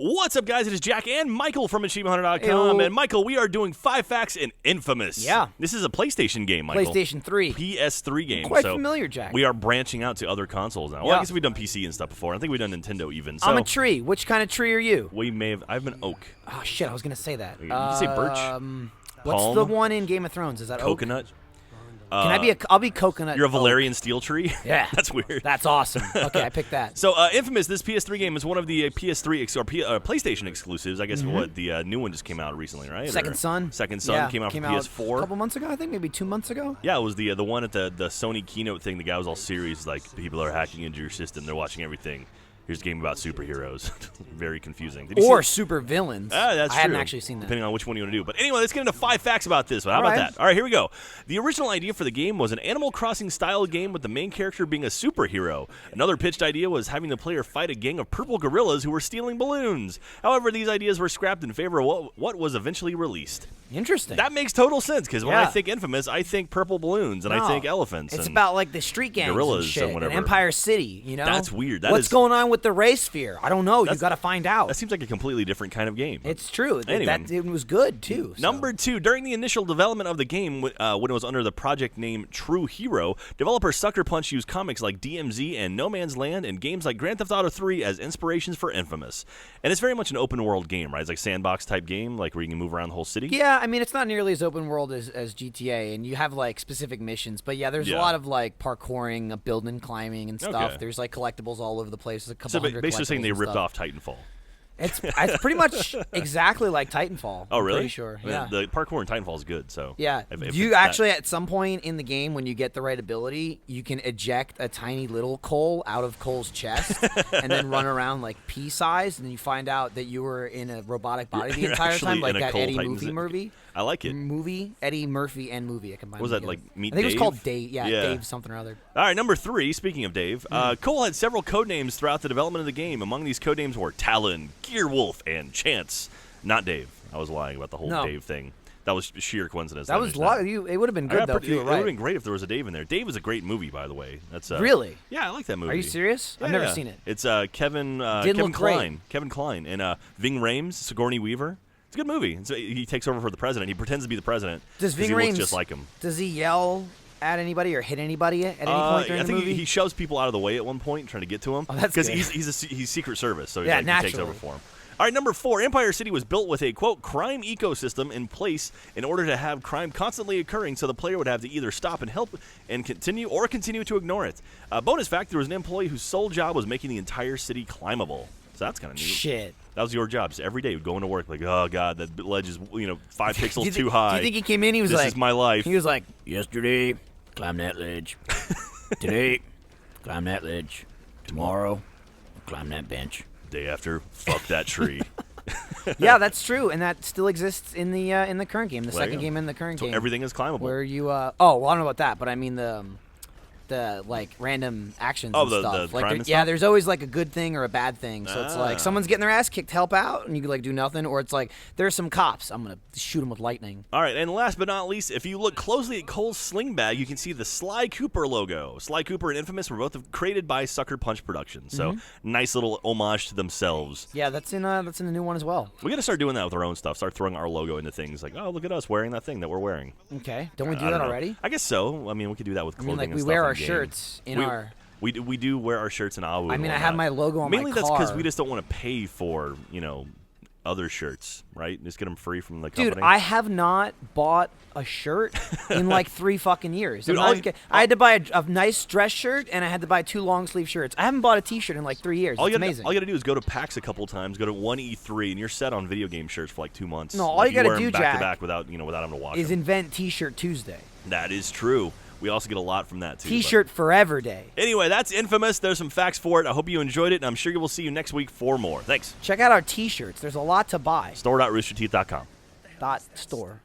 What's up, guys? It is Jack and Michael from AchievementHunter.com. And Michael, we are doing 5 facts in inFAMOUS. Yeah. This is a PlayStation game, Michael. PlayStation 3. PS3 game. Quite familiar, Jack. We are branching out to other consoles now. Well, I guess we've done PC and stuff before. I think we've done Nintendo even. So I'm a tree. Which kind of tree are you? we may have. I've been oak. Oh, shit. I was going to say that. You can say birch. What's Palm. the one in Game of Thrones? Is that Coconut. oak? Can I be I'll be coconut. You're a Valerian oak. steel tree? Yeah. That's weird. That's awesome. Okay, I picked that. So, inFAMOUS, this PS3 game is one of the PS3 or PlayStation exclusives. I guess what the new one just came out recently, right? Second Son. Second Son came out for PS4 a couple months ago, I think, maybe 2 months ago. Yeah, it was the one at the Sony keynote thing. The guy was all serious, like, people are hacking into your system. They're watching everything. Here's a game about superheroes. Very confusing. Or super villains. That's true. I hadn't actually seen that. Depending on which one you want to do. But anyway, let's get into 5 facts about this one. How about that? All right, here we go. The original idea for the game was an Animal Crossing-style game with the main character being a superhero. Another pitched idea was having the player fight a gang of purple gorillas who were stealing balloons. However, these ideas were scrapped in favor of what was eventually released. Interesting. That makes total sense, because when I think inFAMOUS, I think purple balloons, and I think elephants. It's and about, like, the street gangs gorillas and shit, and whatever. Empire City, you know? That's weird. What's going on with the Ray Sphere? I don't know. You've got to find out. That seems like a completely different kind of game. It's true. Anyway. It was good, too. So. Number 2, during the initial development of the game, when it was under the project name True Hero, developer Sucker Punch used comics like DMZ and No Man's Land and games like Grand Theft Auto 3 as inspirations for inFAMOUS. And it's very much an open-world game, right? It's like sandbox-type game, like where you can move around the whole city. Yeah, I mean, it's not nearly as open world as GTA, and you have, like, specific missions. But, yeah, there's a lot of, like, parkouring, building, climbing, and stuff. Okay. There's, like, collectibles all over the place. There's a couple So hundred basically saying they ripped stuff. off Titanfall. It's pretty much exactly like Titanfall. Oh, really? I'm pretty sure. Yeah. The parkour in Titanfall is good. So yeah. You actually, at some point in the game, when you get the right ability, you can eject a tiny little Cole out of Cole's chest and then run around like pea-sized, and you find out that you were in a robotic body the entire time, like that Eddie Murphy movie. I like it. Eddie Murphy and movie. I combined. Was that like Meet Dave? I think Dave? it was called Dave. Yeah, Dave something or other. All right, number 3, speaking of Dave, Cole had several codenames throughout the development of the game. Among these codenames were Talon, Gearwolf, and Chance. Not Dave. I was lying about the whole Dave thing. That was sheer coincidence. That was it would have been good, though, if you were right. It would have been great if there was a Dave in there. Dave is a great movie, by the way. That's really? Yeah, I like that movie. Are you serious? Yeah, I've never seen it. It's Kevin Kevin Kline. Kevin Kline. And Ving Rhames, Sigourney Weaver. It's a good movie. So he takes over for the president. He pretends to be the president. Does Ving Rhames looks just like him? Does he yell at anybody or hit anybody at any point during the movie? I think he shoves people out of the way at one point, trying to get to him. Oh, that's good. Because he's Secret Service, so he takes over for him. All right, number 4, Empire City was built with a, quote, crime ecosystem in place in order to have crime constantly occurring, so the player would have to either stop and help and continue to ignore it. Bonus fact, there was an employee whose sole job was making the entire city climbable. So that's kind of neat. Shit. That was your job. Just every day, going to work, like, oh, God, that ledge is 5 pixels too high. Do you think he came in, he was like... This is my life. He was like, yesterday, climb that ledge. Today, climb that ledge. Tomorrow, climb that bench. Day after, fuck that tree. Yeah, that's true, and that still exists in the current game, the second game in the current game. Everything is climbable. Where you, well, I don't know about that, but I mean the like random actions and stuff. The like crime and yeah, stuff? there's always like a good thing or a bad thing. So it's like someone's getting their ass kicked, help out, and you can like do nothing, or it's like there's some cops, I'm gonna shoot them with lightning. All right, and last but not least, if you look closely at Cole's sling bag, you can see the Sly Cooper logo. Sly Cooper and inFAMOUS were both created by Sucker Punch Productions, so nice little homage to themselves. Yeah, that's in the new one as well. We got to start doing that with our own stuff. Start throwing our logo into things like, oh, look at us wearing that thing that we're wearing. Okay, don't we do that already? I guess so. I mean, we could do that with clothing. Like and we stuff wear our in-game. shirts in our. We do wear our shirts in Awu. I mean, I have my logo on Mainly my car. that's because we just don't want to pay for, other shirts, right? Just get them free from the company. Dude, I have not bought a shirt in like 3 fucking years. Dude, I had to buy a nice dress shirt, and I had to buy 2 long sleeve shirts. I haven't bought a T-shirt in like 3 years. It's amazing. All you got to do is go to PAX a couple times, go to 1E3, and you're set on video game shirts for like 2 months. No, all you got to do, back Jack, to back without having to watch is them. invent T-shirt Tuesday. That is true. We also get a lot from that, too. T-shirt forever day. Anyway, that's inFAMOUS. There's some facts for it. I hope you enjoyed it, and I'm sure you will see you next week for more. Thanks. Check out our T-shirts. There's a lot to buy. Store.roosterteeth.com. .store.